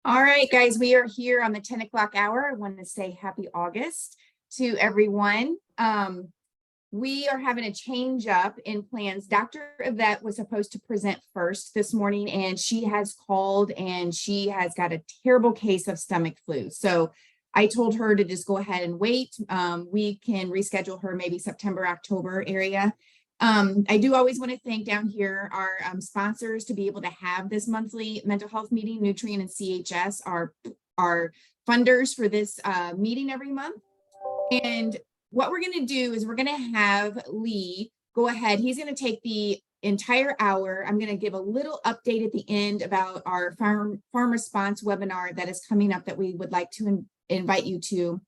All right, guys, we are here on the 10 o'clock hour. I want to say happy August to everyone. We are having a change up in plans. Dr. Yvette was supposed to present first this morning, and she has called and she has got a terrible case of stomach flu. So I told her to just go ahead and wait. We can reschedule her maybe September, October area. I do always want to thank down here our sponsors to be able to have this monthly mental health meeting. Nutrient and CHS are funders for this meeting every month. And what we're going to do is we're going to have Lee go ahead. He's going to take the entire hour. I'm going to give a little update at the end about our farm response webinar that is coming up that we would like to invite you to.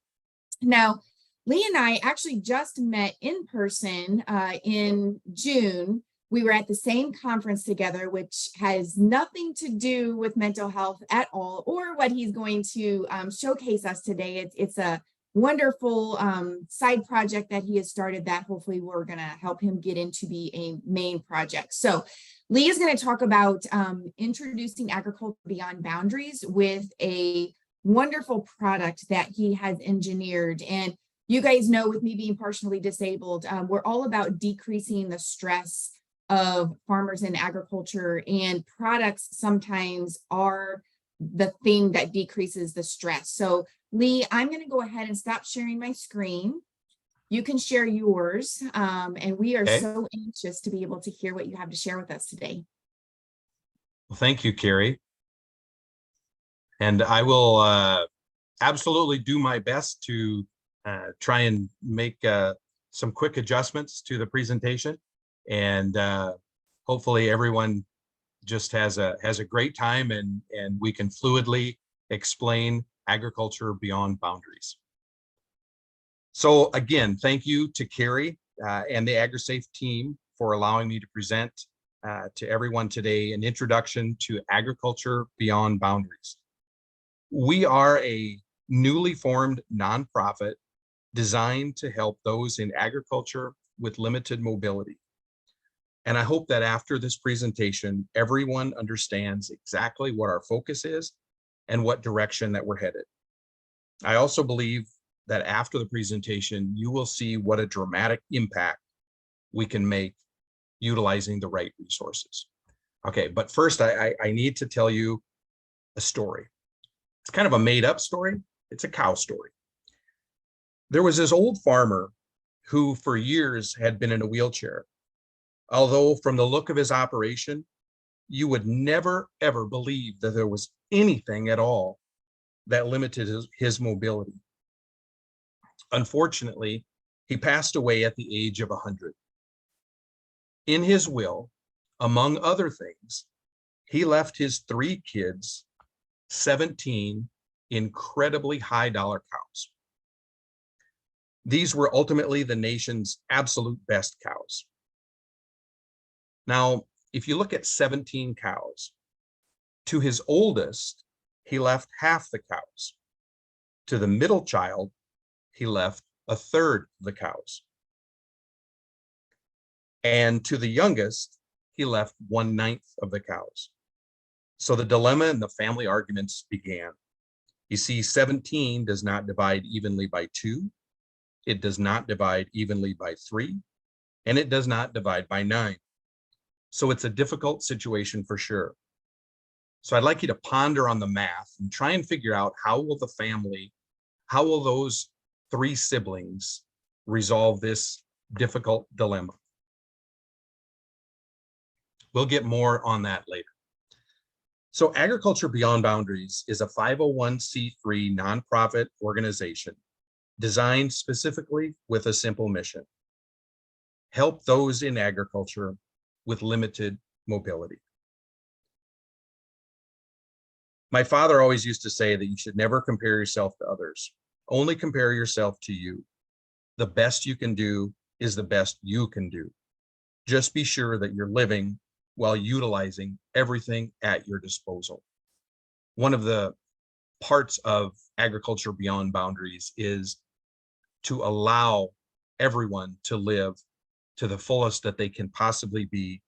Now, Lee and I actually just met in person in June. We were at the same conference together, which has nothing to do with mental health at all, or what he's going to showcase us today. It's a wonderful side project that he has started that hopefully we're going to help him get into be a main project. So Lee is going to talk about introducing agriculture beyond boundaries with a wonderful product that he has engineered. And you guys know, with me being partially disabled, we're all about decreasing the stress of farmers in agriculture, and products sometimes are the thing that decreases the stress. So Lee, I'm going to go ahead and stop sharing my screen. You can share yours, and we are so anxious to be able to hear what you have to share with us today. Well, thank you, Carrie. And I will absolutely do my best to try and make some quick adjustments to the presentation, and hopefully everyone just has a great time, and we can fluidly explain agriculture beyond boundaries. So again, thank you to Carrie and the AgriSafe team for allowing me to present to everyone today an introduction to agriculture beyond boundaries. We are a newly formed nonprofit designed to help those in agriculture with limited mobility. And I hope that after this presentation, everyone understands exactly what our focus is and what direction that we're headed. I also believe that after the presentation, you will see what a dramatic impact we can make utilizing the right resources. Okay, but first I need to tell you a story. It's kind of a made up story. It's a cow story. There was this old farmer who for years had been in a wheelchair. Although from the look of his operation, you would never, ever believe that there was anything at all that limited his mobility. Unfortunately, he passed away at the age of 100. In his will, among other things, he left his 3 kids 17 incredibly high dollar cows. These were ultimately the nation's absolute best cows. Now, if you look at 17 cows, to his oldest, he left half the cows. To the middle child, he left a third of the cows. And to the youngest, he left 1/9 of the cows. So the dilemma and the family arguments began. You see, 17 does not divide evenly by 2. It does not divide evenly by 3. And it does not divide by 9. So it's a difficult situation for sure. So I'd like you to ponder on the math and try and figure out how will those 3 siblings resolve this difficult dilemma? We'll get more on that later. So Agriculture Beyond Boundaries is a 501c3 nonprofit organization designed specifically with a simple mission: help those in agriculture with limited mobility. My father always used to say that you should never compare yourself to others. Only compare yourself to you. The best you can do is the best you can do. Just be sure that you're living while utilizing everything at your disposal. One of the parts of Agriculture Beyond Boundaries is to allow everyone to live to the fullest that they can possibly be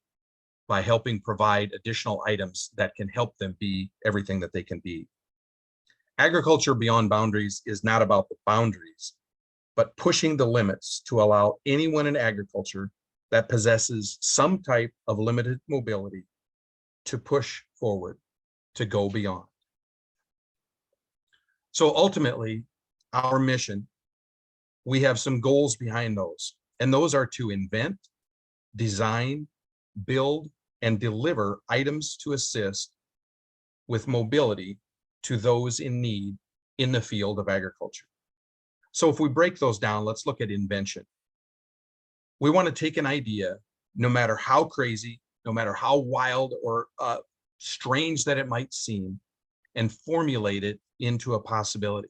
by helping provide additional items that can help them be everything that they can be. Agriculture beyond boundaries is not about the boundaries, but pushing the limits to allow anyone in agriculture that possesses some type of limited mobility to push forward, to go beyond. So ultimately, our mission, we have some goals behind those, and those are to invent, design, build, and deliver items to assist with mobility to those in need in the field of agriculture. So if we break those down, let's look at invention. We want to take an idea, no matter how crazy, no matter how wild or strange that it might seem, and formulate it into a possibility.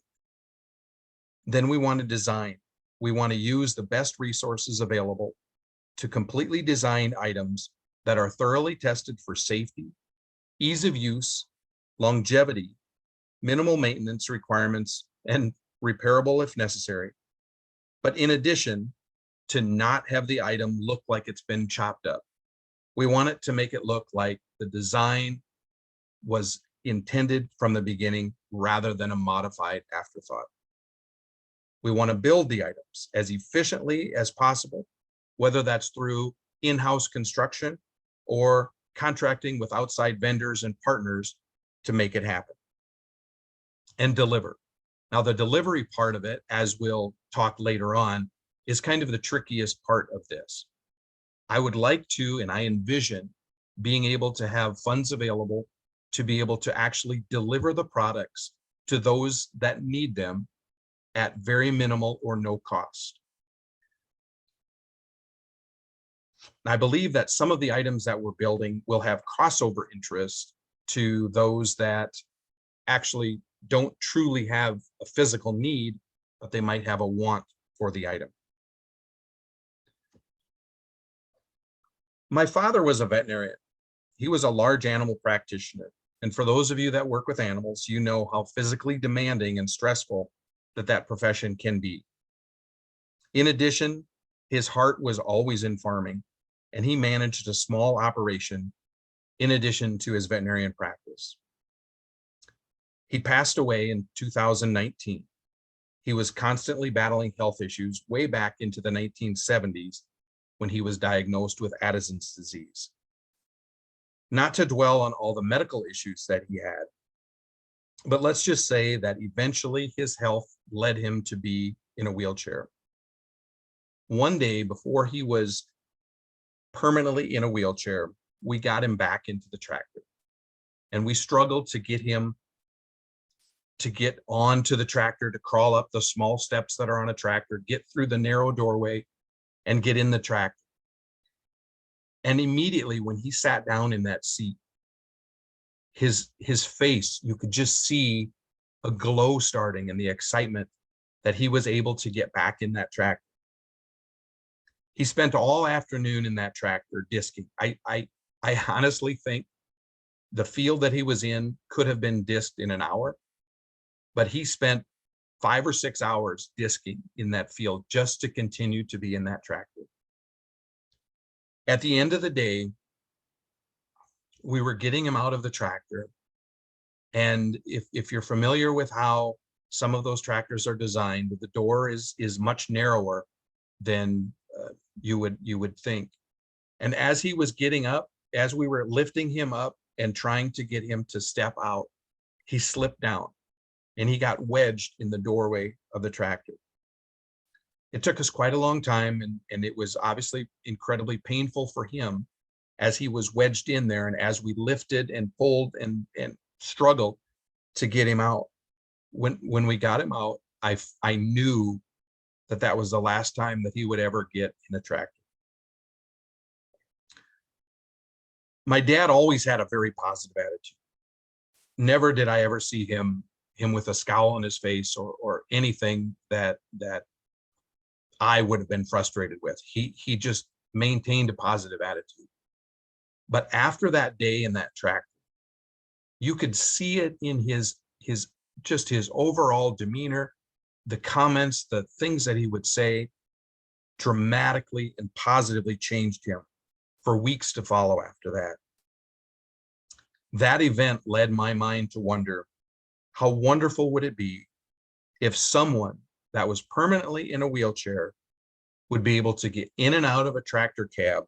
Then we want to design. We want to use the best resources available to completely design items that are thoroughly tested for safety, ease of use, longevity, minimal maintenance requirements, and repairable if necessary. But in addition, to not have the item look like it's been chopped up. We want it to make it look like the design was intended from the beginning rather than a modified afterthought. We want to build the items as efficiently as possible, whether that's through in-house construction or contracting with outside vendors and partners to make it happen, and deliver. Now, the delivery part of it, as we'll talk later on, is kind of the trickiest part of this. I would like to, and I envision being able to have funds available to be able to actually deliver the products to those that need them at very minimal or no cost. I believe that some of the items that we're building will have crossover interest to those that actually don't truly have a physical need, but they might have a want for the item. My father was a veterinarian. He was a large animal practitioner. And for those of you that work with animals, you know how physically demanding and stressful that profession can be. In addition, his heart was always in farming, and he managed a small operation in addition to his veterinarian practice. He passed away in 2019. He was constantly battling health issues way back into the 1970s when he was diagnosed with Addison's disease. Not to dwell on all the medical issues that he had, but let's just say that eventually his health led him to be in a wheelchair. One day before he was permanently in a wheelchair, we got him back into the tractor, and we struggled to get him to get onto the tractor, to crawl up the small steps that are on a tractor, get through the narrow doorway, and get in the tractor. And immediately when he sat down in that seat, his face, you could just see a glow starting and the excitement that he was able to get back in that tractor. He spent all afternoon in that tractor disking. I honestly think the field that he was in could have been disked in an hour, but he spent 5 or 6 hours disking in that field just to continue to be in that tractor. At the end of the day, we were getting him out of the tractor. And if you're familiar with how some of those tractors are designed, the door is much narrower than you would think. And as he was getting up, as we were lifting him up and trying to get him to step out, he slipped down and he got wedged in the doorway of the tractor. It took us quite a long time, and it was obviously incredibly painful for him as he was wedged in there, and as we lifted and pulled and struggled to get him out. When we got him out, I knew that was the last time that he would ever get in a tractor. My dad always had a very positive attitude. Never did I ever see him with a scowl on his face or anything that I would have been frustrated with. He just maintained a positive attitude. But after that day in that tractor, you could see it in his overall demeanor, the comments, the things that he would say dramatically and positively changed him for weeks to follow after that. That event led my mind to wonder, how wonderful would it be if someone that was permanently in a wheelchair would be able to get in and out of a tractor cab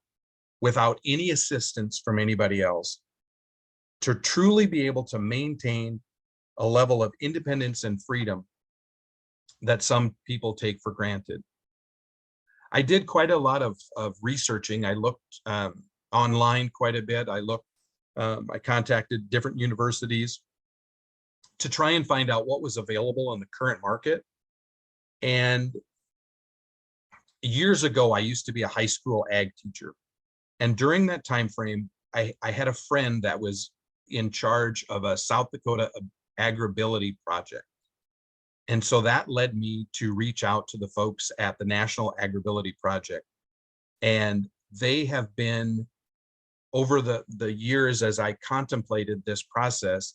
without any assistance from anybody else, to truly be able to maintain a level of independence and freedom that some people take for granted. I did quite a lot of researching. I looked online quite a bit. I contacted different universities to try and find out what was available in the current market. And years ago, I used to be a high school ag teacher. And during that time frame, I had a friend that was in charge of a South Dakota agribility project. And so that led me to reach out to the folks at the National Agribility Project. And they have been, over the years as I contemplated this process,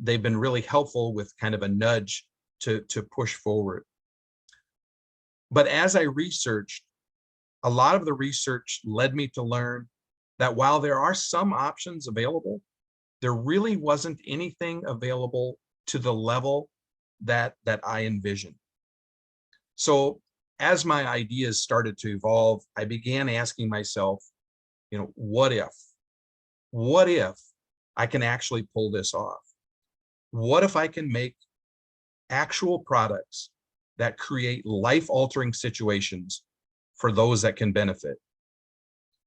they've been really helpful with kind of a nudge to push forward. But as I researched, a lot of the research led me to learn that while there are some options available, there really wasn't anything available to the level that I envisioned. So as my ideas started to evolve, I began asking myself, what if I can actually pull this off? What if I can make actual products that create life-altering situations for those that can benefit?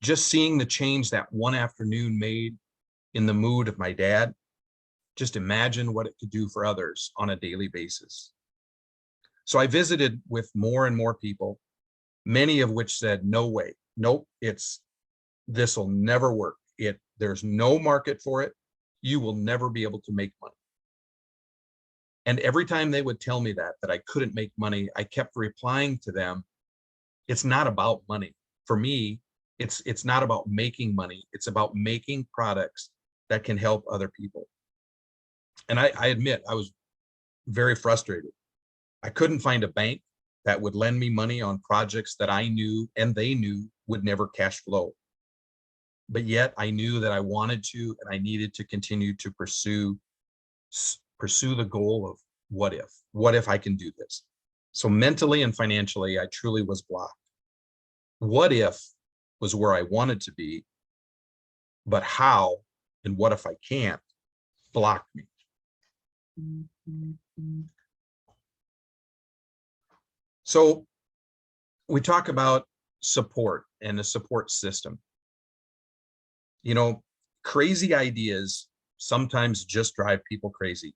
Just seeing the change that one afternoon made in the mood of my dad, just imagine what it could do for others on a daily basis. So I visited with more and more people, many of which said, no way, nope, this will never work. There's no market for it. You will never be able to make money. And every time they would tell me that I couldn't make money, I kept replying to them, it's not about money. For me, it's not about making money. It's about making products that can help other people. And I admit, I was very frustrated. I couldn't find a bank that would lend me money on projects that I knew and they knew would never cash flow. But yet I knew that I wanted to, and I needed to continue to pursue the goal of what if I can do this? So mentally and financially, I truly was blocked. What if was where I wanted to be, but how and what if I can't blocked me. So we talk about support and a support system. Crazy ideas sometimes just drive people crazy.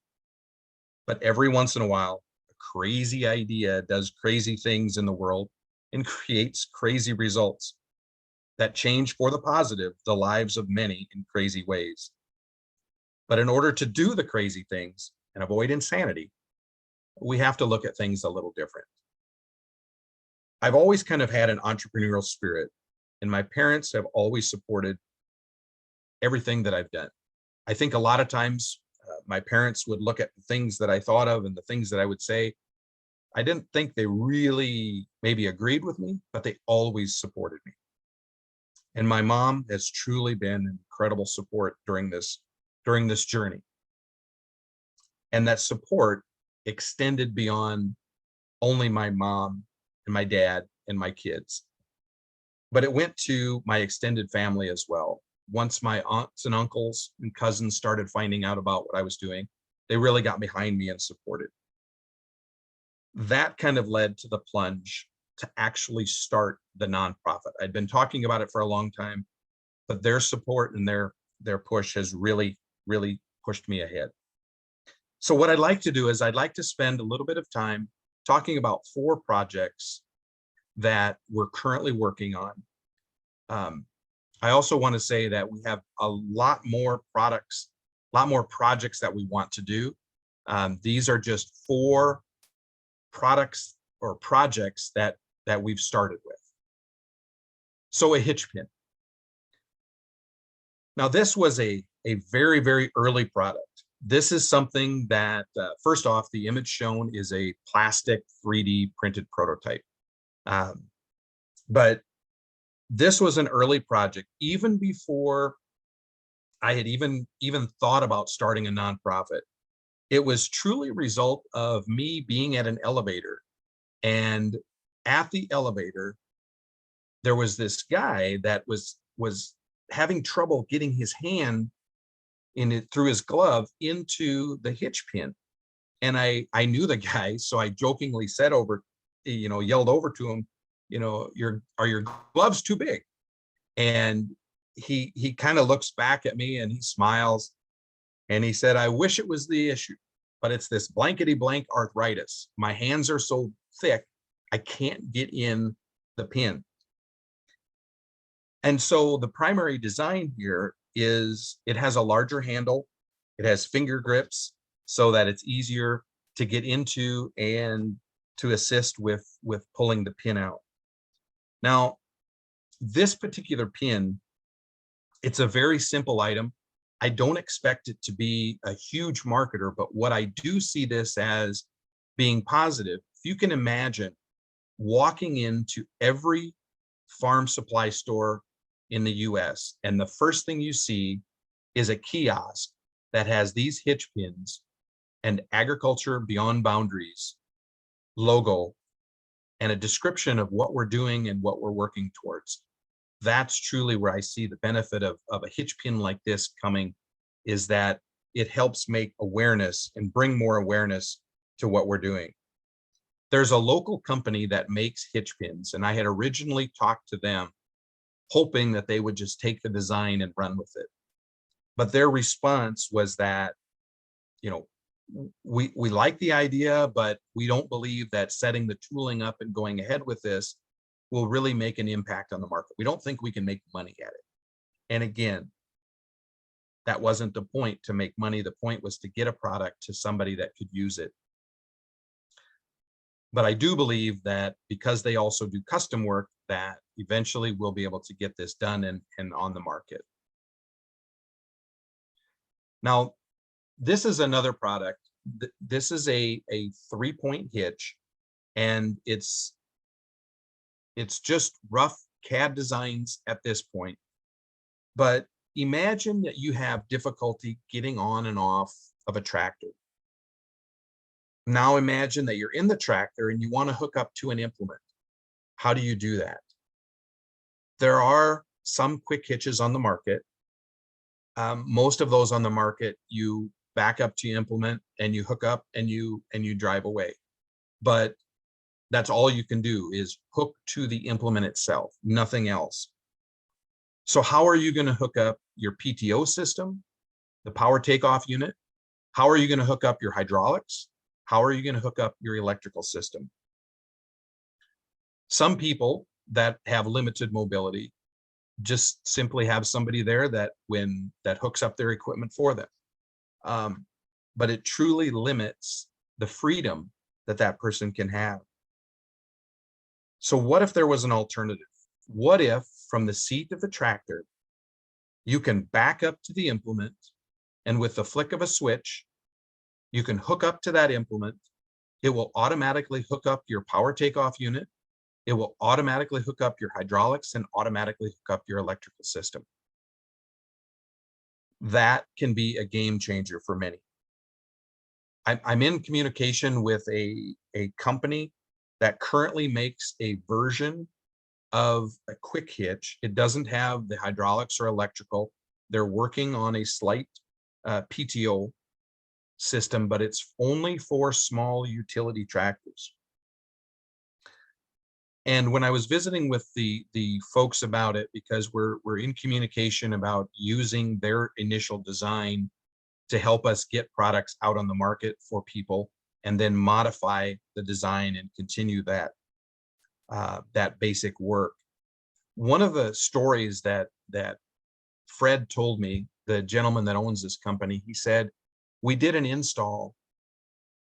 But every once in a while, a crazy idea does crazy things in the world and creates crazy results that change for the positive the lives of many in crazy ways. But in order to do the crazy things and avoid insanity, we have to look at things a little different. I've always kind of had an entrepreneurial spirit, and my parents have always supported everything that I've done. I think a lot of times my parents would look at the things that I thought of and the things that I would say. I didn't think they really maybe agreed with me, but they always supported me. And my mom has truly been an incredible support during this journey. And that support extended beyond only my mom and my dad and my kids, but it went to my extended family as well. Once my aunts and uncles and cousins started finding out about what I was doing, they really got behind me and supported. That kind of led to the plunge to actually start the nonprofit. I'd been talking about it for a long time, but their support and their push has really, really pushed me ahead. So what I'd like to do is I'd like to spend a little bit of time talking about 4 projects that we're currently working on. I also want to say that we have a lot more projects that we want to do. These are just 4 products or projects that we've started with. So a hitch pin. Now this was a very, very early product. This is something that, first off, the image shown is a plastic 3D printed prototype. But this was an early project, even before I had even thought about starting a nonprofit. It was truly a result of me being at an elevator, and at the elevator, there was this guy that was having trouble getting his hand in it through his glove into the hitch pin. And I knew the guy, so I jokingly said yelled over to him, are your gloves too big? And he kind of looks back at me and he smiles and he said, I wish it was the issue, but it's this blankety blank arthritis. My hands are so thick, I can't get in the pin. And so the primary design here is it has a larger handle. It has finger grips so that it's easier to get into and to assist with pulling the pin out. Now, this particular pin, it's a very simple item. I don't expect it to be a huge marketer, but what I do see this as being positive, if you can imagine walking into every farm supply store in the US, and the first thing you see is a kiosk that has these hitch pins and Agriculture Beyond Boundaries logo and a description of what we're doing and what we're working towards. That's truly where I see the benefit of a hitch pin like this coming, is that it helps make awareness and bring more awareness to what we're doing. There's a local company that makes hitch pins, and I had originally talked to them hoping that they would just take the design and run with it. But their response was that, we like the idea, but we don't believe that setting the tooling up and going ahead with this will really make an impact on the market. We don't think we can make money at it. And again, that wasn't the point to make money. The point was to get a product to somebody that could use it. But I do believe that because they also do custom work, that eventually we'll be able to get this done and on the market. Now, this is another product. This is a 3-point hitch, and it's just rough CAD designs at this point. But imagine that you have difficulty getting on and off of a tractor. Now imagine that you're in the tractor and you want to hook up to an implement. How do you do that? There are some quick hitches on the market. Most of those on the market, you back up to your implement and you hook up and you drive away. But that's all you can do is hook to the implement itself, nothing else. So how are you going to hook up your PTO system, the power takeoff unit? How are you going to hook up your hydraulics? How are you going to hook up your electrical system? Some people that have limited mobility just simply have somebody there that hooks up their equipment for them. But it truly limits the freedom that person can have. So what if there was an alternative? What if from the seat of the tractor, you can back up to the implement, and with the flick of a switch, you can hook up to that implement. It will automatically hook up your power takeoff unit. It will automatically hook up your hydraulics and automatically hook up your electrical system. That can be a game changer for many. I'm in communication with a company that currently makes a version of a quick hitch. It doesn't have the hydraulics or electrical. They're working on a slight PTO system, but it's only for small utility tractors. And when I was visiting with the folks about it, because we're in communication about using their initial design to help us get products out on the market for people, and then modify the design and continue that basic work. One of the stories that Fred told me, the gentleman that owns this company, he said, we did an install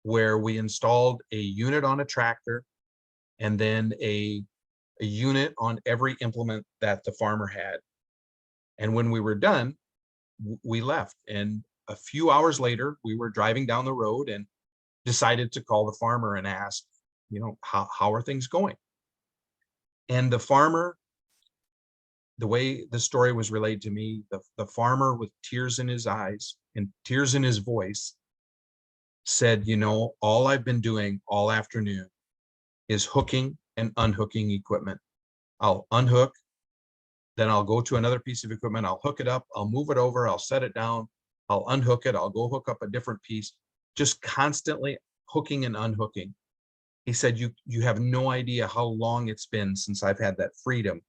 where we installed a unit on a tractor and then a unit on every implement that the farmer had. And when we were done, we left. And a few hours later, we were driving down the road and decided to call the farmer and ask, how are things going? And the farmer, the way the story was relayed to me, the farmer with tears in his eyes and tears in his voice said, you know, all I've been doing all afternoon is hooking and unhooking equipment. I'll unhook, then I'll go to another piece of equipment, I'll hook it up, I'll move it over, I'll set it down, I'll unhook it, I'll go hook up a different piece, just constantly hooking and unhooking. He said, you have no idea how long it's been since I've had that freedom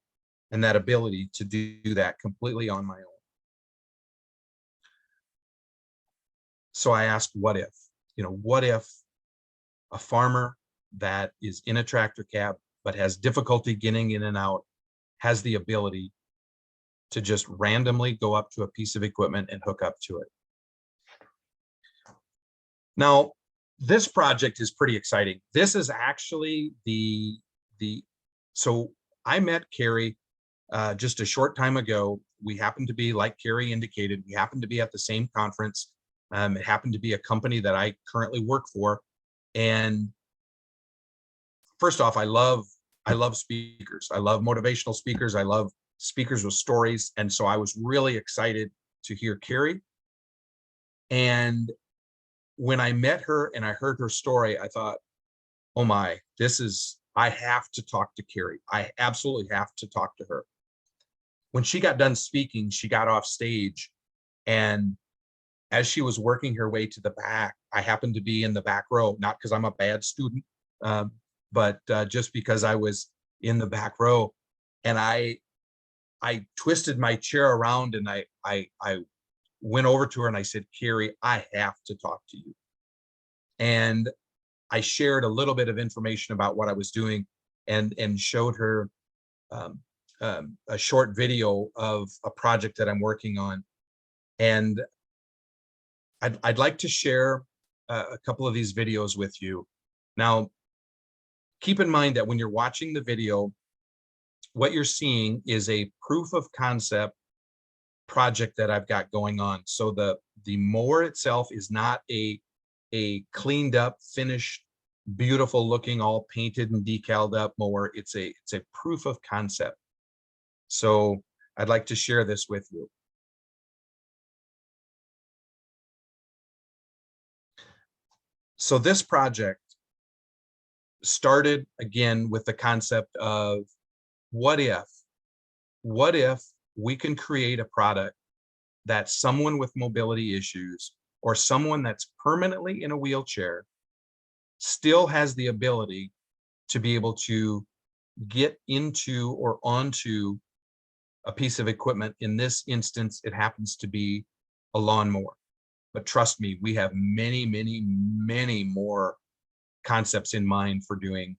and that ability to do that completely on my own. So I asked, what if, what if a farmer that is in a tractor cab but has difficulty getting in and out has the ability to just randomly go up to a piece of equipment and hook up to it. Now, this project is pretty exciting. This is actually so I met Carrie just a short time ago. We happened to be, like Carrie indicated, we happened to be at the same conference. It happened to be a company that I currently work for. And first off, I love speakers. I love motivational speakers. I love speakers with stories. And so I was really excited to hear Carrie. And when I met her and I heard her story, I thought, oh my, I have to talk to Carrie. I absolutely have to talk to her. When she got done speaking, she got off stage, and as she was working her way to the back, I happened to be in the back row, not because I'm a bad student, but just because I was in the back row. And I twisted my chair around and I went over to her and I said, Carrie, I have to talk to you. And I shared a little bit of information about what I was doing and showed her a short video of a project that I'm working on. And I'd like to share a couple of these videos with you. Now, keep in mind that when you're watching the video, what you're seeing is a proof of concept project that I've got going on. So the mower itself is not a cleaned up, finished, beautiful looking, all painted and decaled up mower. It's a proof of concept. So I'd like to share this with you. So this project started again with the concept of what if we can create a product that someone with mobility issues or someone that's permanently in a wheelchair still has the ability to be able to get into or onto a piece of equipment. In this instance, it happens to be a lawnmower. But trust me, we have many, many, many more concepts in mind for doing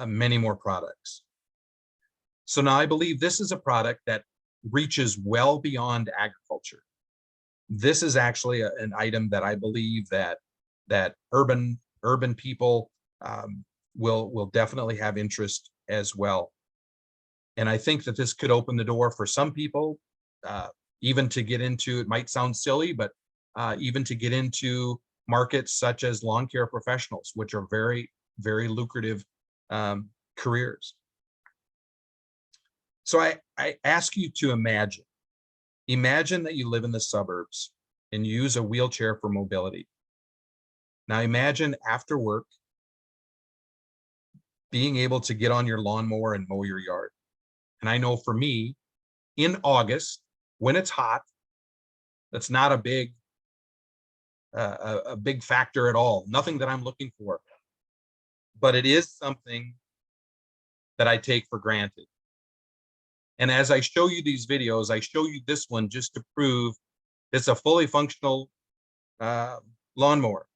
many more products. So now I believe this is a product that reaches well beyond agriculture. This is actually an item that I believe that urban people will definitely have interest as well. And I think that this could open the door for some people, even to get into, it might sound silly, but even to get into markets such as lawn care professionals, which are very, very lucrative careers. So I ask you to imagine that you live in the suburbs and use a wheelchair for mobility. Now imagine after work being able to get on your lawnmower and mow your yard. And I know for me, in August, when it's hot, that's not a big factor at all. Nothing that I'm looking for, but it is something that I take for granted. And as I show you these videos, I show you this one just to prove it's a fully functional lawnmower.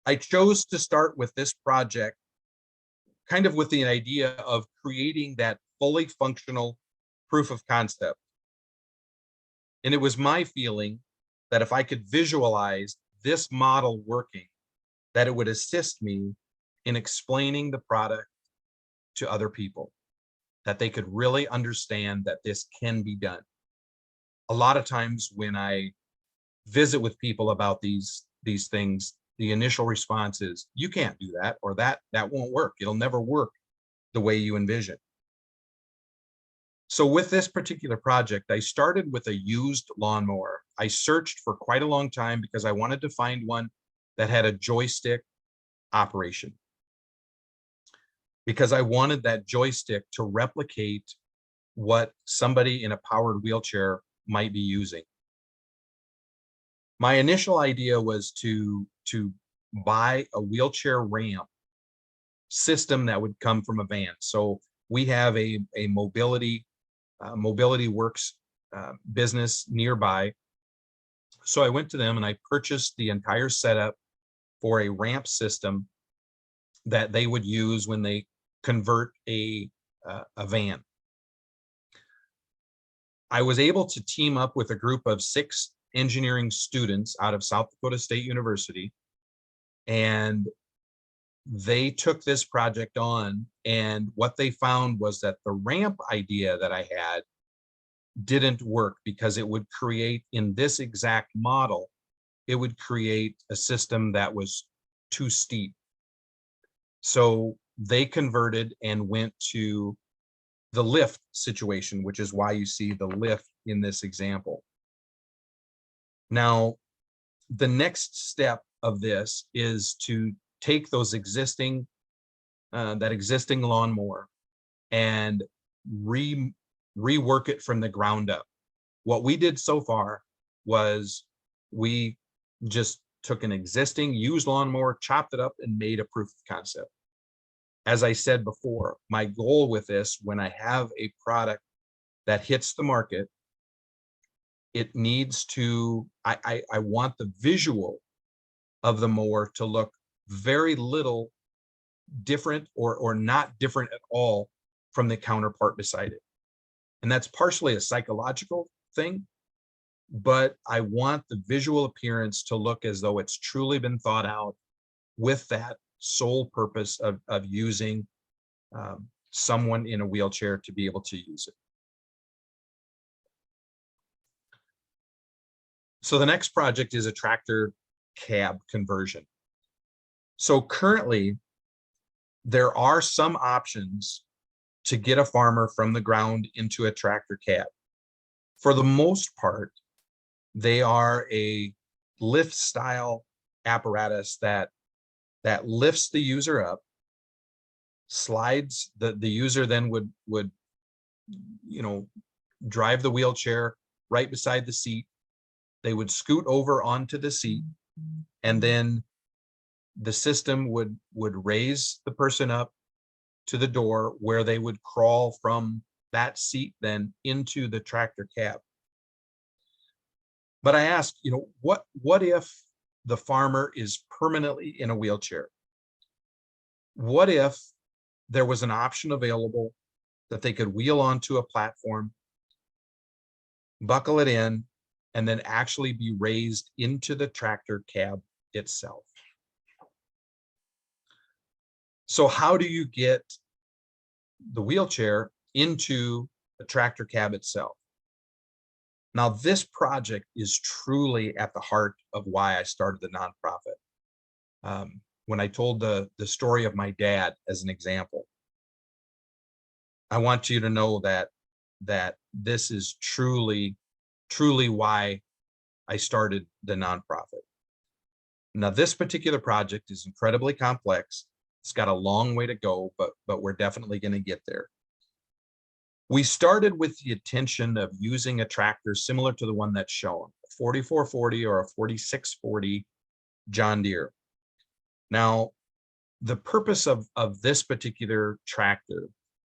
I chose to start with this project kind of with the idea of creating that fully functional proof of concept. And it was my feeling that if I could visualize this model working, that it would assist me in explaining the product to other people, that they could really understand that this can be done. A lot of times when I visit with people about these things, the initial response is, you can't do that, or that won't work. It'll never work the way you envision. So with this particular project, I started with a used lawnmower. I searched for quite a long time because I wanted to find one that had a joystick operation, because I wanted that joystick to replicate what somebody in a powered wheelchair might be using. My initial idea was to buy a wheelchair ramp system that would come from a van. So we have a mobility works business nearby. So I went to them and I purchased the entire setup for a ramp system that they would use when they convert a van. I was able to team up with a group of 6 engineering students out of South Dakota State University, and they took this project on, and what they found was that the ramp idea that I had didn't work, because it would create, in this exact model, it would create a system that was too steep. So they converted and went to the lift situation, which is why you see the lift in this example. Now, the next step of this is to take those existing, that existing lawnmower and rework it from the ground up. What we did so far was we just took an existing used lawnmower, chopped it up, and made a proof of concept. As I said before, my goal with this, when I have a product that hits the market, it needs to, I want the visual of the mower to look very little different or not different at all from the counterpart beside it. And that's partially a psychological thing, but I want the visual appearance to look as though it's truly been thought out with that sole purpose of using someone in a wheelchair to be able to use it. So the next project is a tractor cab conversion. So currently, there are some options to get a farmer from the ground into a tractor cab. For the most part, they are a lift style apparatus that lifts the user up, slides, the user then would drive the wheelchair right beside the seat. They would scoot over onto the seat, and then the system would raise the person up to the door, where they would crawl from that seat then into the tractor cab. But I ask, what if the farmer is permanently in a wheelchair? What if there was an option available that they could wheel onto a platform, buckle it in, and then actually be raised into the tractor cab itself? So how do you get the wheelchair into the tractor cab itself? Now, this project is truly at the heart of why I started the nonprofit. When I told the story of my dad as an example, I want you to know that this is truly why I started the nonprofit. Now, this particular project is incredibly complex. It's got a long way to go, but we're definitely going to get there. We started with the intention of using a tractor similar to the one that's shown, a 4440 or a 4640 John Deere. Now, the purpose of this particular tractor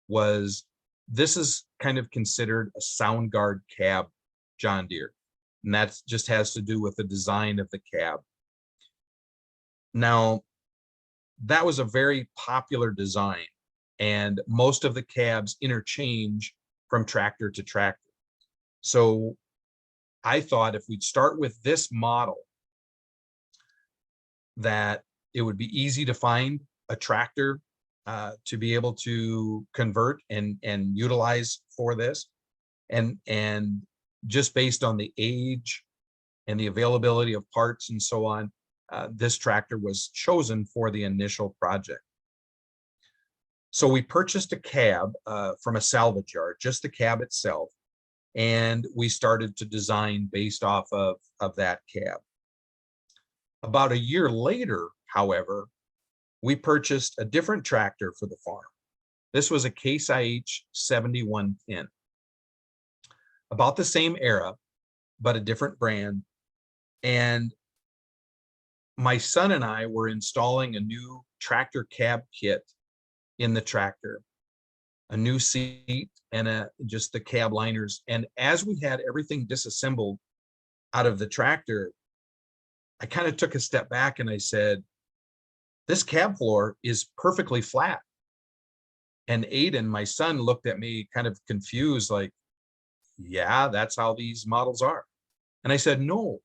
was, this is kind of considered a sound guard cab John Deere, and that just has to do with the design of the cab. Now, that was a very popular design, and most of the cabs interchange from tractor to tractor. So I thought if we'd start with this model, that it would be easy to find a tractor to be able to convert and utilize for this. And just based on the age and the availability of parts and so on, this tractor was chosen for the initial project. So we purchased a cab from a salvage yard, just the cab itself. and we started to design based off of that cab. About a year later, however, we purchased a different tractor for the farm. This was a Case IH 7110. About the same era, but a different brand. And my son and I were installing a new tractor cab kit in the tractor, a new seat and just the cab liners. And as we had everything disassembled out of the tractor, I kind of took a step back and I said, this cab floor is perfectly flat. And Aiden, my son, looked at me kind of confused, like, yeah, that's how these models are. And I said, no,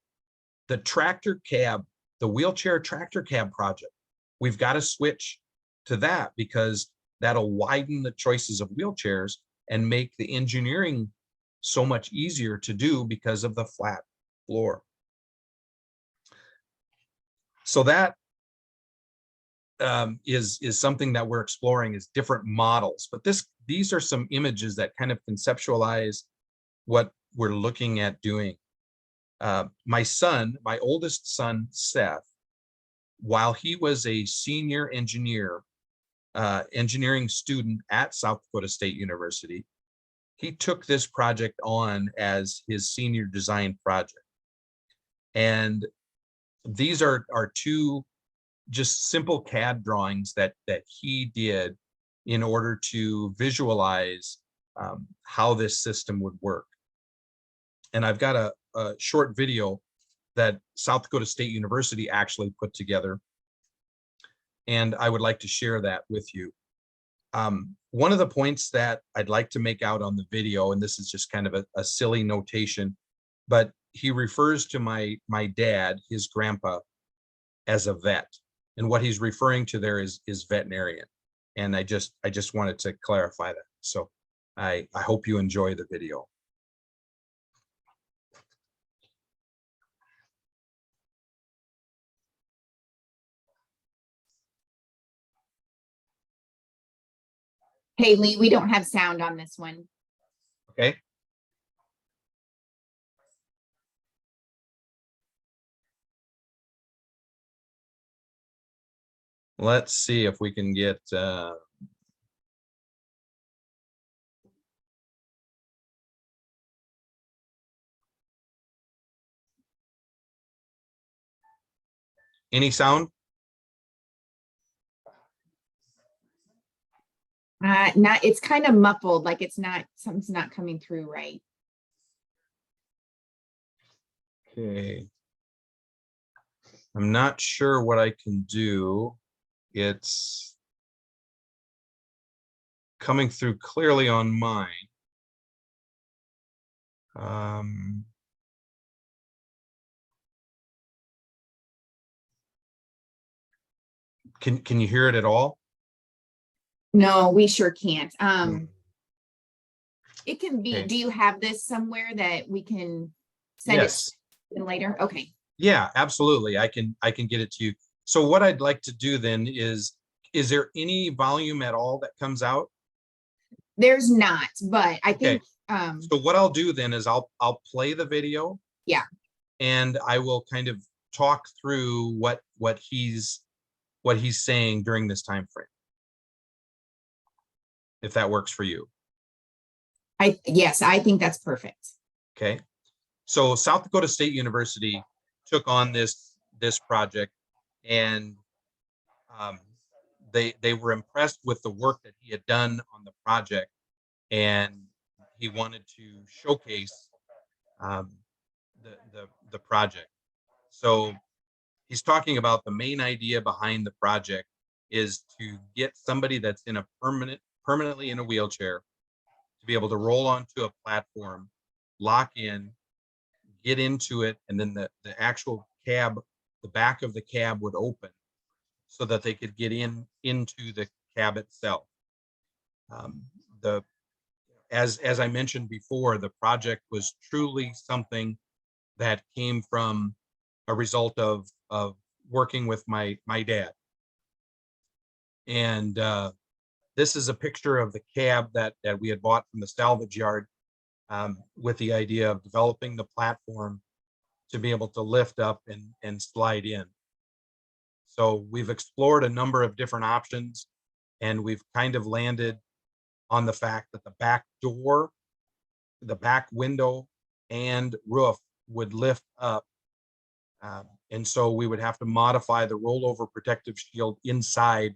the tractor cab, the wheelchair tractor cab project, we've got to switch to that because that'll widen the choices of wheelchairs and make the engineering so much easier to do because of the flat floor. So that is something that we're exploring, is different models. But these are some images that kind of conceptualize what we're looking at doing. My oldest son, Seth, while he was a senior engineering student at South Dakota State University, he took this project on as his senior design project. And these are two just simple CAD drawings that he did in order to visualize how this system would work. And I've got a short video that South Dakota State University actually put together, and I would like to share that with you. One of the points that I'd like to make out on the video, and this is just kind of a silly notation, but he refers to my dad, his grandpa, as a vet. And what he's referring to there is veterinarian. And I just wanted to clarify that. So I hope you enjoy the video. Hey, Lee, we don't have sound on this one. Okay. Let's see if we can get any sound. Not, it's kind of muffled, like something's not coming through right. Okay. I'm not sure what I can do. It's coming through clearly on mine. Can you hear it at all? No, we sure can't. It can be, Okay. do you have this somewhere that we can send Yes. it later? Okay. Yeah, absolutely. I can get it to you. So what I'd like to do then is there any volume at all that comes out? There's not, but I think so what I'll do then is I'll play the video. Yeah. And I will kind of talk through what he's saying during this time frame, if that works for you. Yes, I think that's perfect. Okay. So South Dakota State University took on this project, and they were impressed with the work that he had done on the project, and he wanted to showcase the project. So he's talking about the main idea behind the project is to get somebody that's in a permanently in a wheelchair to be able to roll onto a platform, lock in, get into it, and then the actual cab, the back of the cab would open so that they could get into the cab itself. As I mentioned before, the project was truly something that came from a result of working with my dad. And this is a picture of the cab that we had bought from the salvage yard. with the idea of developing the platform to be able to lift up and slide in. So we've explored a number of different options, and we've kind of landed on the fact that the back door, the back window, and roof would lift up. And so we would have to modify the rollover protective shield inside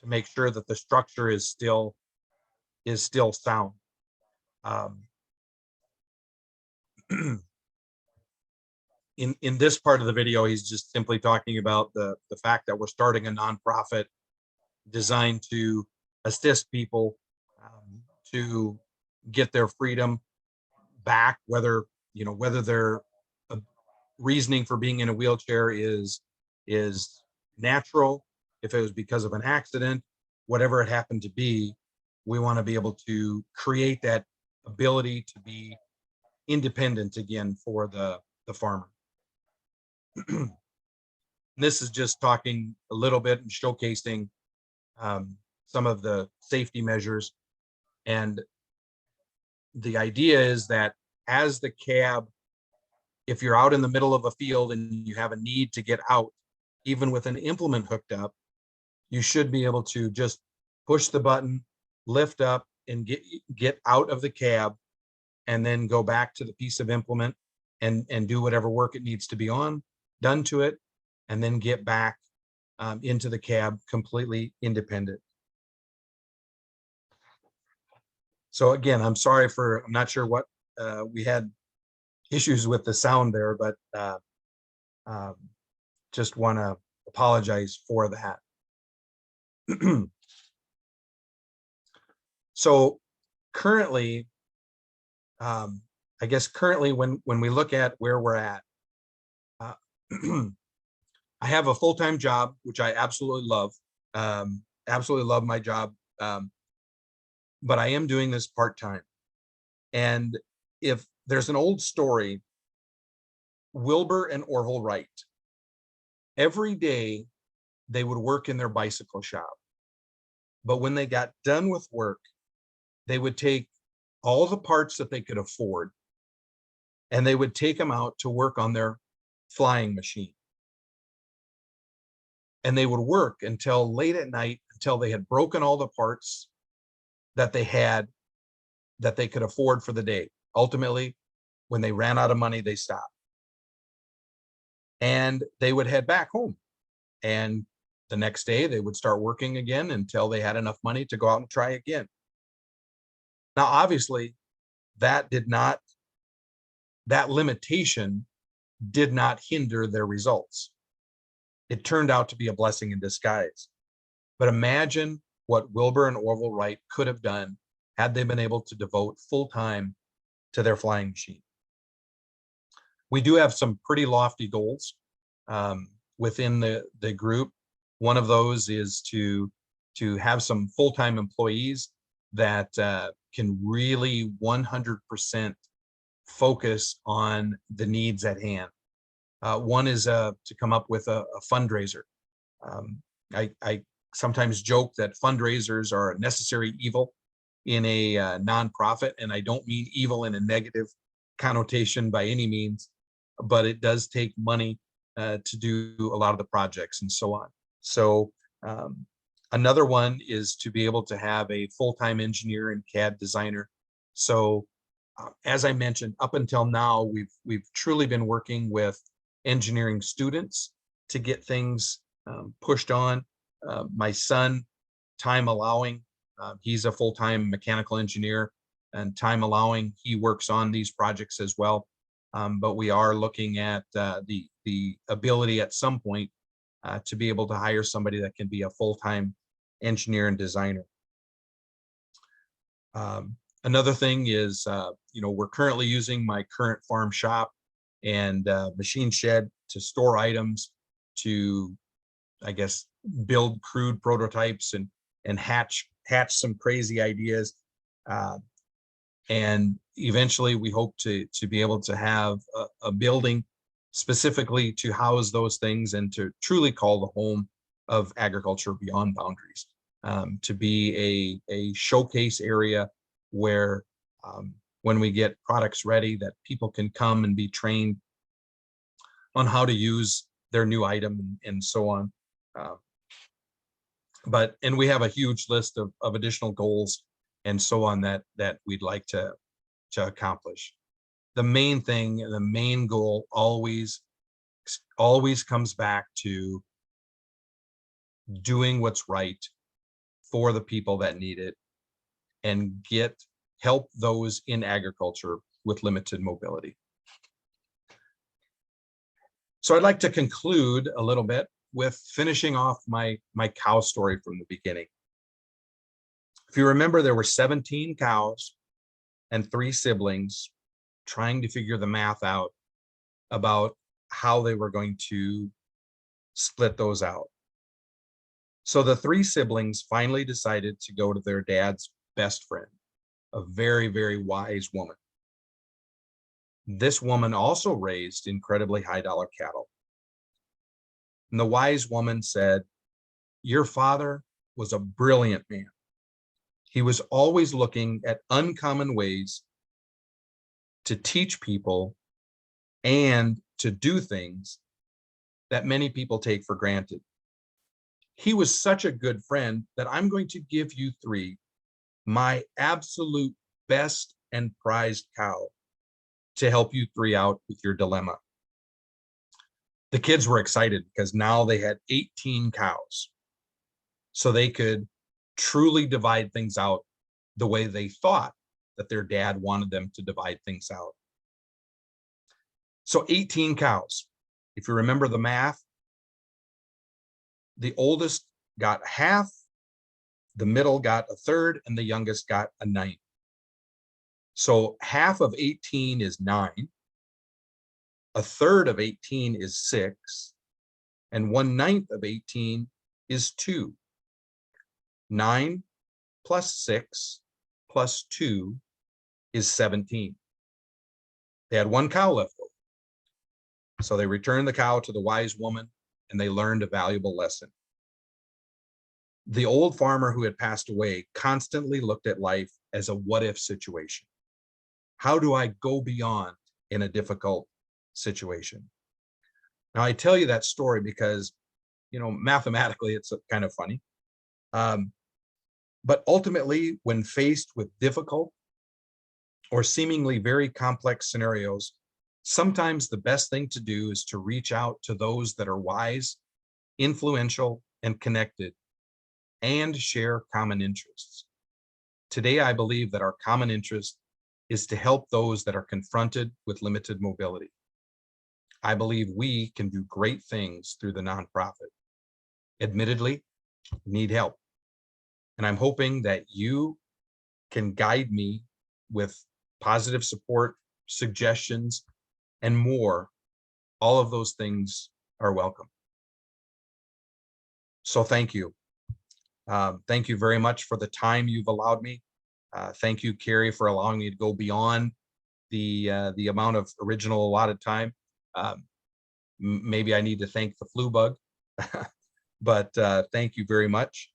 to make sure that the structure is still sound. In this part of the video, he's just simply talking about the fact that we're starting a nonprofit designed to assist people to get their freedom back, whether their reasoning for being in a wheelchair is natural, if it was because of an accident, whatever it happened to be. We want to be able to create that ability to be independent again for the farmer. This is just talking a little bit and showcasing some of the safety measures. And the idea is that as the cab, if you're out in the middle of a field and you have a need to get out, even with an implement hooked up, you should be able to just push the button, lift up, and get out of the cab, and then go back to the piece of implement and do whatever work it needs to be done to it, and then get back into the cab completely independent. So again, I'm not sure what we had issues with the sound there, but just want to apologize for that. So currently, I guess currently when we look at where we're at, I have a full-time job, which I absolutely love. Absolutely love my job. But I am doing this part-time. And if there's an old story, Wilbur and Orville Wright, every day they would work in their bicycle shop. But when they got done with work, they would take all the parts that they could afford, and they would take them out to work on their flying machine. And they would work until late at night, until they had broken all the parts that they had that they could afford for the day. Ultimately, when they ran out of money, they stopped. And they would head back home. And the next day they would start working again until they had enough money to go out and try again. Now, obviously, that limitation did not hinder their results. It turned out to be a blessing in disguise. But imagine what Wilbur and Orville Wright could have done had they been able to devote full time to their flying machine. We do have some pretty lofty goals within the group. One of those is to have some full-time employees that can really 100% focus on the needs at hand. One is to come up with a fundraiser. I sometimes joke that fundraisers are a necessary evil in a nonprofit, and I don't mean evil in a negative connotation by any means, but it does take money to do a lot of the projects and so on. So another one is to be able to have a full-time engineer and CAD designer. So as I mentioned, up until now, we've truly been working with engineering students to get things pushed on. My son, time allowing, he's a full-time mechanical engineer, and time allowing, he works on these projects as well. But we are looking at the ability at some point to be able to hire somebody that can be a full-time engineer and designer. Another thing is, we're currently using my current farm shop and machine shed to store items, to, I guess, build crude prototypes and hatch some crazy ideas. And eventually we hope to be able to have a building specifically to house those things and to truly call the home of agriculture beyond boundaries, to be a showcase area where when we get products ready that people can come and be trained on how to use their new item and so on. And we have a huge list of additional goals and so on that we'd like to accomplish. The main thing, the main goal always comes back to doing what's right for the people that need it and help those in agriculture with limited mobility. So I'd like to conclude a little bit with finishing off my cow story from the beginning. If you remember, there were 17 cows and 3 siblings trying to figure the math out about how they were going to split those out. So the 3 siblings finally decided to go to their dad's best friend, a very, very wise woman. This woman also raised incredibly high dollar cattle. And the wise woman said, "Your father was a brilliant man. He was always looking at uncommon ways to teach people and to do things that many people take for granted. He was such a good friend that I'm going to give you 3 my absolute best and prized cow to help you 3 out with your dilemma." The kids were excited because now they had 18 cows. So they could truly divide things out the way they thought that their dad wanted them to divide things out. So 18 cows. If you remember the math, the oldest got half, the middle got a third, and the youngest got a ninth. So half of 18 is 9. A third of 18 is 6. And 1/9 of 18 is 2. 9 plus 6 plus 2 is 17. They had 1 cow left over. So they returned the cow to the wise woman and they learned a valuable lesson. The old farmer who had passed away constantly looked at life as a what if situation. How do I go beyond in a difficult situation? Now I tell you that story because, mathematically it's kind of funny. But ultimately, when faced with difficult or seemingly very complex scenarios, sometimes the best thing to do is to reach out to those that are wise, influential, and connected, and share common interests. Today, I believe that our common interest is to help those that are confronted with limited mobility. I believe we can do great things through the nonprofit. Admittedly, we need help. And I'm hoping that you can guide me with positive support, suggestions, and more. All of those things are welcome. So thank you. Thank you very much for the time you've allowed me. Thank you, Carrie, for allowing me to go beyond the amount of original allotted time. Maybe I need to thank the flu bug, but thank you very much.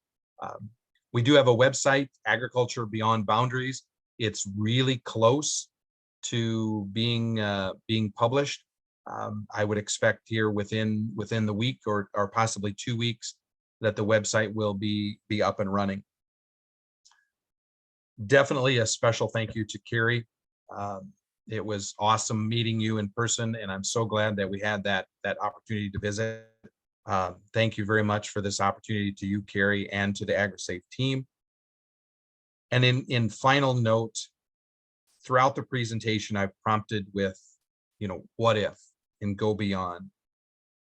We do have a website, Agriculture Beyond Boundaries. It's really close to being published. I would expect here within the week or possibly 2 weeks that the website will be up and running. Definitely a special thank you to Carrie. It was awesome meeting you in person, and I'm so glad that we had that opportunity to visit. Thank you very much for this opportunity to you, Carrie, and to the AgriSafe team. And in final note, throughout the presentation, I've prompted with, what if and go beyond.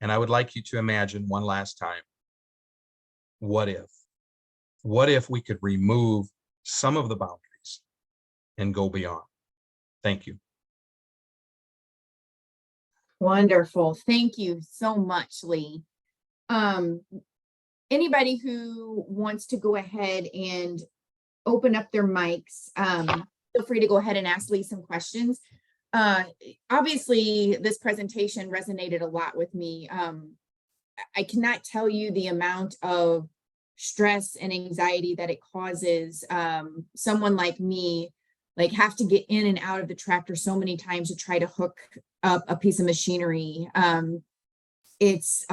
And I would like you to imagine one last time, what if? What if we could remove some of the boundaries and go beyond? Thank you. Wonderful. Thank you so much, Lee. Anybody who wants to go ahead and open up their mics, feel free to go ahead and ask Lee some questions. Obviously, this presentation resonated a lot with me. I cannot tell you the amount of stress and anxiety that it causes someone like me like have to get in and out of the tractor so many times to try to hook up a piece of machinery. It's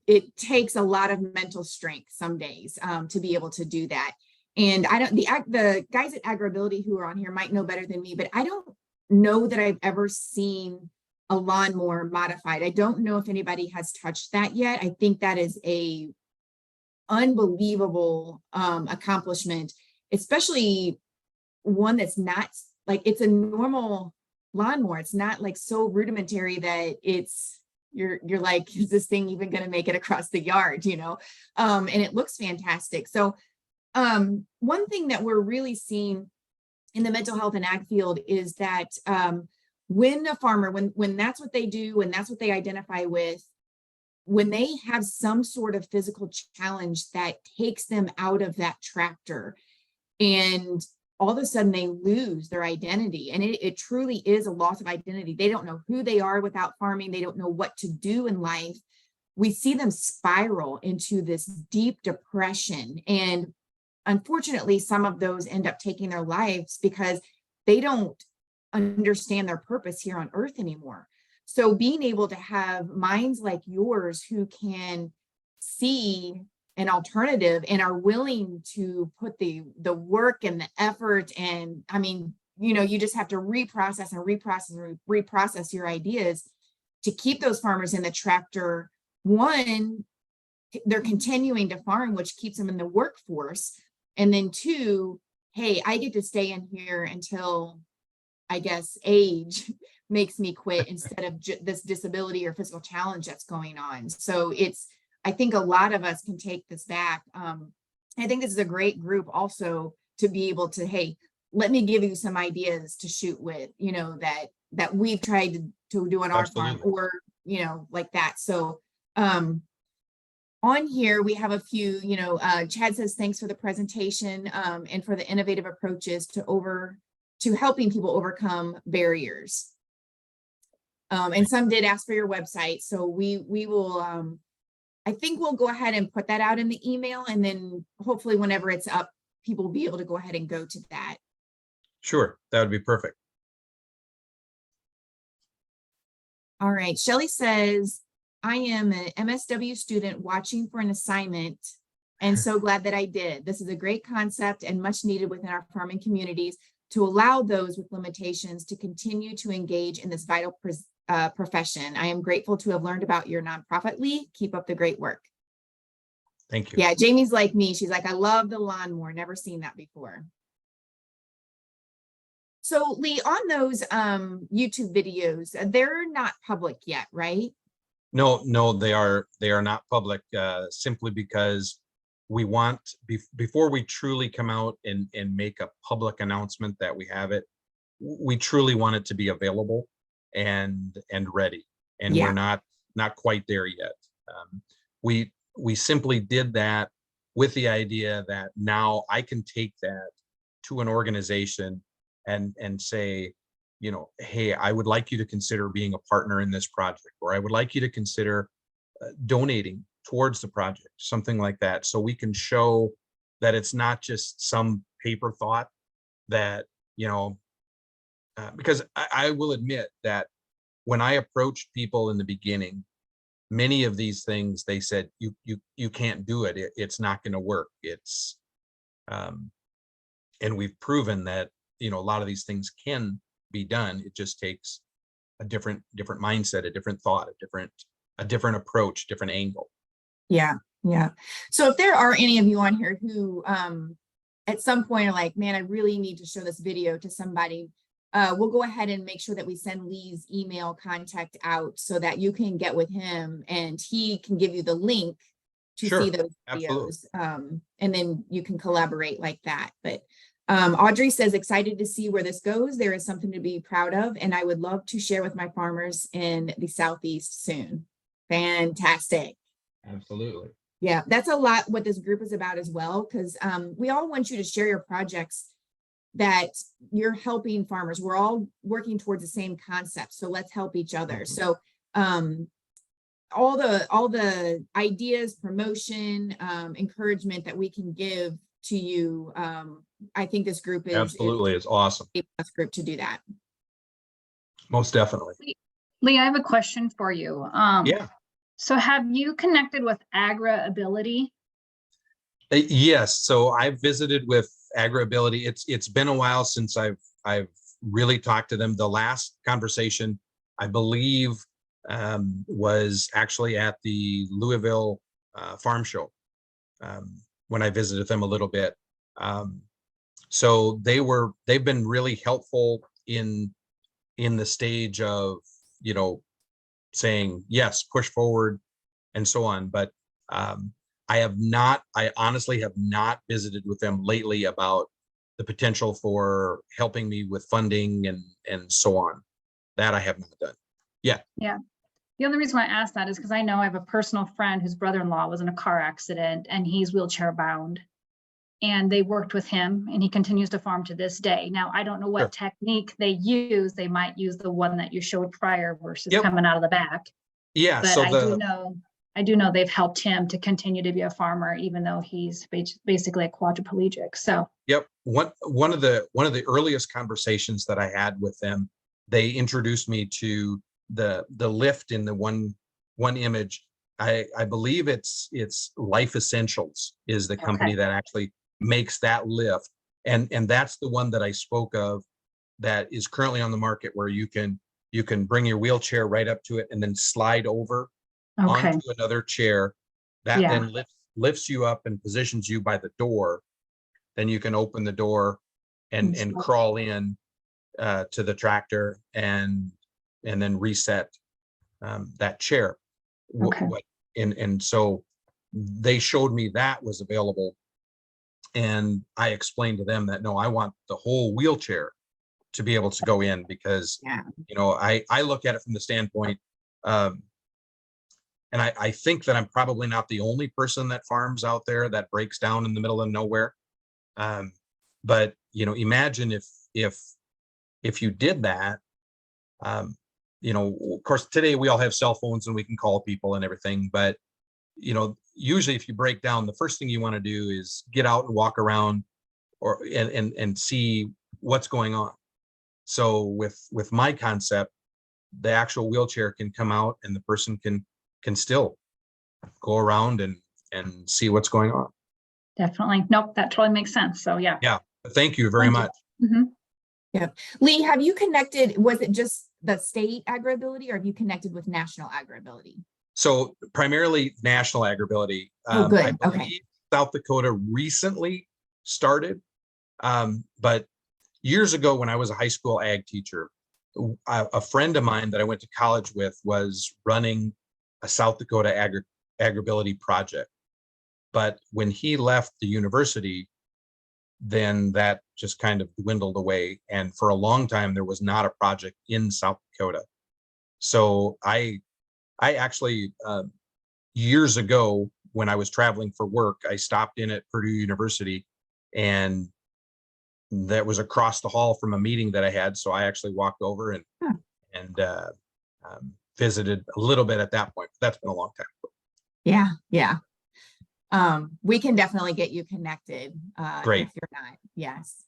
it takes a lot of mental strength some days to be able to do that. And I don't, the guys at AgriAbility who are on here might know better than me, but I don't know that I've ever seen a lawnmower modified. I don't know if anybody has touched that yet. I think that is a unbelievable accomplishment, especially one that's not like, it's a normal lawnmower. It's not like so rudimentary that it's, you're like, is this thing even going to make it across the yard, you know? And it looks fantastic. So one thing that we're really seeing in the mental health and ag field is that when a farmer, when that's what they do, and that's what they identify with, when they have some sort of physical challenge that takes them out of that tractor, and all of a sudden they lose their identity, and it truly is a loss of identity. They don't know who they are without farming. They don't know what to do in life. We see them spiral into this deep depression. And unfortunately, some of those end up taking their lives because they don't understand their purpose here on earth anymore. So being able to have minds like yours who can see an alternative and are willing to put the work and the effort, and I mean, you know, you just have to reprocess and reprocess your ideas to keep those farmers in the tractor. One, they're continuing to farm, which keeps them in the workforce. And then two, hey, I get to stay in here until, I guess, age makes me quit instead of this disability or physical challenge that's going on. So it's, I think a lot of us can take this back. I think this is a great group also to be able to, hey, let me give you some ideas to shoot with, you know, that we've tried to do on our farm, or, you know, like that. So on here, we have a few, you know, Chad says, thanks for the presentation and for the innovative approaches to helping people overcome barriers. And some did ask for your website. So we will, I think we'll go ahead and put that out in the email, and then hopefully whenever it's up, people will be able to go ahead and go to that. Sure, that would be perfect. All right, Shelly says, I am an MSW student watching for an assignment and so glad that I did. This is a great concept and much needed within our farming communities to allow those with limitations to continue to engage in this vital profession. I am grateful to have learned about your nonprofit, Lee. Keep up the great work. Thank you. Yeah, Jamie's like me. She's like, I love the lawnmower. Never seen that before. So Lee, on those YouTube videos, they're not public yet, right? No, they are not public simply because we want, before we truly come out and make a public announcement that we have it, we truly want it to be available and ready. And we're not quite there yet. We simply did that with the idea that now I can take that to an organization and say, you know, hey, I would like you to consider being a partner in this project, or I would like you to consider donating towards the project, something like that. So we can show that it's not just some paper thought that, you know, because I will admit that when I approached people in the beginning, many of these things, they said, you can't do it. It's not going to work. It's, and we've proven that, you know, a lot of these things can be done. It just takes a different mindset, a different thought, a different approach, different angle. Yeah. So if there are any of you on here who at some point are like, man, I really need to show this video to somebody, we'll go ahead and make sure that we send Lee's email contact out so that you can get with him and he can give you the link to see those videos. And then you can collaborate like that. But Audrey says, excited to see where this goes. There is something to be proud of, and I would love to share with my farmers in the Southeast soon. Fantastic. Absolutely. Yeah, that's a lot what this group is about as well, because we all want you to share your projects that you're helping farmers. We're all working towards the same concept, so let's help each other. So all the ideas, promotion, encouragement that we can give to you. I think this group is Absolutely. It's awesome. a best group to do that. Most definitely. Lee, I have a question for you. Yeah. So have you connected with AgriAbility? Yes. So I've visited with AgriAbility. It's been a while since I've really talked to them. The last conversation, I believe, was actually at the Louisville Farm Show, when I visited them a little bit. So they've been really helpful in the stage of, you know, saying yes, push forward and so on. But I honestly have not visited with them lately about the potential for helping me with funding and so on. That I have not done. Yeah. Yeah. The only reason why I asked that is because I know I have a personal friend whose brother-in-law was in a car accident and he's wheelchair bound. And they worked with him and he continues to farm to this day. Now, I don't know what technique they use. They might use the one that you showed prior versus coming out of the back. Yeah. But So I do know they've helped him to continue to be a farmer, even though he's basically a quadriplegic. So yep. One of the earliest conversations that I had with them, they introduced me to the lift in the one image. I believe it's Life Essentials is the company that actually makes that lift. And that's the one that I spoke of that is currently on the market, where you can bring your wheelchair right up to it and then slide over onto another chair that then lifts you up and positions you by the door. Then you can open the door and crawl in to the tractor and then reset that chair. And so they showed me that was available, and I explained to them that no, I want the whole wheelchair to be able to go in, because you know, I look at it from the standpoint, and I think that I'm probably not the only person that farms out there that breaks down in the middle of nowhere. But you know, imagine if you did that. You know, of course, today we all have cell phones and we can call people and everything, but you know, usually if you break down, the first thing you want to do is get out and walk around and see what's going on. So with my concept, the actual wheelchair can come out and the person can still go around and see what's going on. Definitely. Nope, that totally makes sense. So yeah. Yeah. Thank you very much. Yeah. Lee, have you connected, was it just the state AgriAbility, or have you connected with national AgriAbility? So primarily national AgriAbility. Oh, good. I believe South Dakota recently started, but years ago when I was a high school ag teacher, a friend of mine that I went to college with was running a South Dakota AgriAbility project. But when he left the university, then that just kind of dwindled away. And for a long time, there was not a project in South Dakota. So I actually, years ago, when I was traveling for work, I stopped in at Purdue University, and that was across the hall from a meeting that I had. So I actually walked over and visited a little bit at that point. That's been a long time ago. Yeah. Yeah. We can definitely get you connected. Great. If you're not. Yes.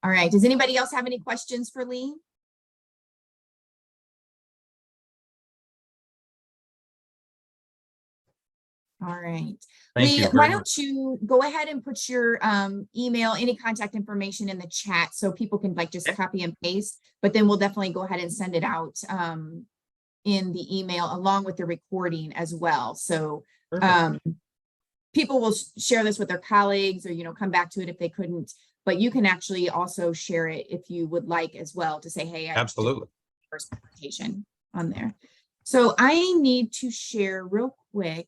All right. Does anybody else have any questions for Lee? All right. Lee, why don't you go ahead and put your email, any contact information in the chat so people can like just copy and paste, but then we'll definitely go ahead and send it out in the email along with the recording as well. So people will share this with their colleagues, or, you know, come back to it if they couldn't, but you can actually also share it if you would like as well, to say, hey, absolutely, first presentation on there. So I need to share real quick.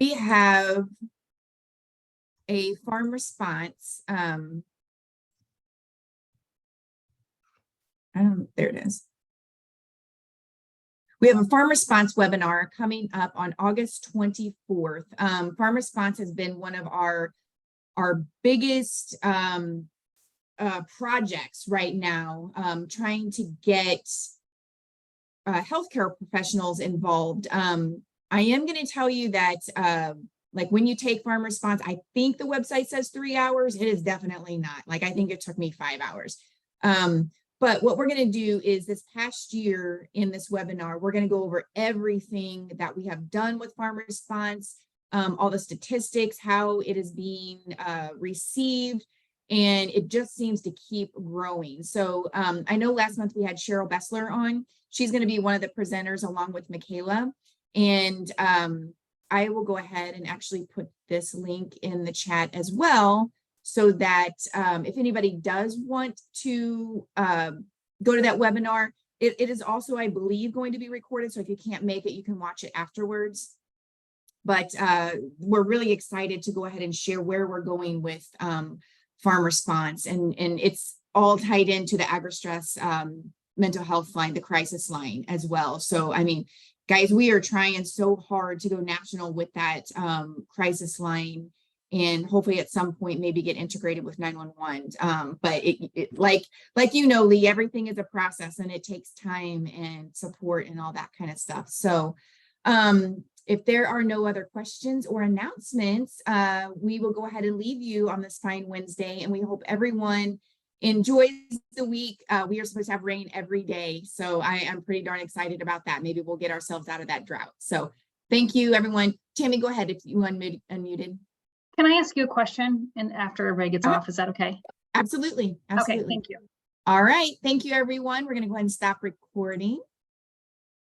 We have a farm response. There it is. We have a farm response webinar coming up on August 24th. Farm response has been one of our biggest projects right now, trying to get healthcare professionals involved. I am going to tell you that Like when you take farm response, I think the website says 3 hours. It is definitely not. Like, I think it took me 5 hours. But what we're going to do is this past year in this webinar, we're going to go over everything that we have done with farm response, all the statistics, how it is being received, and it just seems to keep growing. So I know last month we had Cheryl Bessler on. She's going to be one of the presenters along with Michaela. And I will go ahead and actually put this link in the chat as well, so that if anybody does want to go to that webinar, it is also, I believe, going to be recorded. So if you can't make it, you can watch it afterwards. But we're really excited to go ahead and share where we're going with farm response. And it's all tied into the AgriStress mental health line, the crisis line as well. So, I mean, guys, we are trying so hard to go national with that crisis line, and hopefully at some point maybe get integrated with 911. But like you know, Lee, everything is a process, and it takes time and support and all that kind of stuff. So if there are no other questions or announcements, we will go ahead and leave you on this fine Wednesday, and we hope everyone enjoys the week. We are supposed to have rain every day, so I am pretty darn excited about that. Maybe we'll get ourselves out of that drought. So thank you, everyone. Tammy, go ahead if you unmuted. Can I ask you a question? And after everybody gets off, is that okay? Absolutely. Absolutely. Okay, thank you. All right. Thank you, everyone. We're going to go ahead and stop recording.